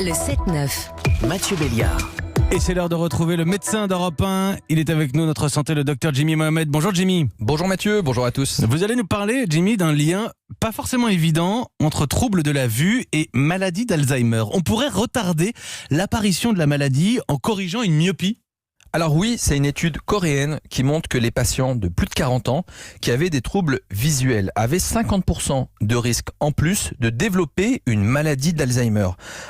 Le 7-9. Mathieu Béliard. Et c'est l'heure de retrouver le médecin d'Europe 1. Il est avec nous, notre santé, le docteur Jimmy Mohamed. Bonjour Jimmy. Bonjour Mathieu, bonjour à tous. Vous allez nous parler, Jimmy, d'un lien pas forcément évident entre troubles de la vue et maladie d'Alzheimer. On pourrait retarder l'apparition de la maladie en corrigeant une myopie. Alors oui, c'est une étude coréenne qui montre que les patients de plus de 40 ans qui avaient des troubles visuels avaient 50% de risque en plus de développer une maladie d'Alzheimer.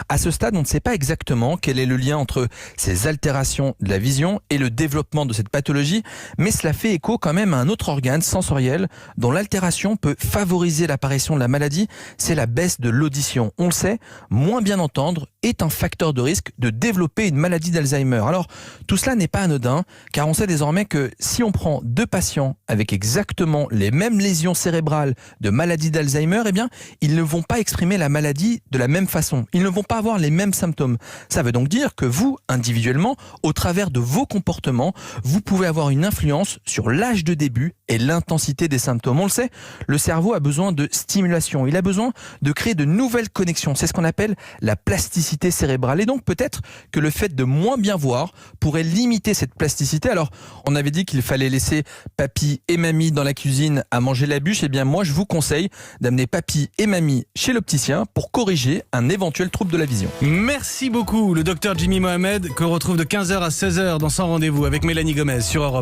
À ce stade, on ne sait pas exactement quel est le lien entre ces altérations de la vision et le développement de cette pathologie, mais cela fait écho quand même à un autre organe sensoriel dont l'altération peut favoriser l'apparition de la maladie, c'est la baisse de l'audition. On le sait, moins bien entendre est un facteur de risque de développer une maladie d'Alzheimer. Alors, tout cela n'est pas anodin, car on sait désormais que si on prend deux patients avec exactement les mêmes lésions cérébrales de maladie d'Alzheimer, eh bien, ils ne vont pas exprimer la maladie de la même façon. Ils ne vont pas avoir les mêmes symptômes. Ça veut donc dire que vous, individuellement, au travers de vos comportements, vous pouvez avoir une influence sur l'âge de début et l'intensité des symptômes. On le sait, le cerveau a besoin de stimulation. Il a besoin de créer de nouvelles connexions. C'est ce qu'on appelle la plasticité cérébrale. Et donc, peut-être que le fait de moins bien voir pourrait limiter cette plasticité. Alors, on avait dit qu'il fallait laisser papy et mamie dans la cuisine à manger la bûche. Eh bien, moi, je vous conseille d'amener papy et mamie chez l'opticien pour corriger un éventuel trouble de la vision. Merci beaucoup, le docteur Jimmy Mohamed, que l'on retrouve de 15h à 16h dans son rendez-vous avec Mélanie Gomez sur Europe.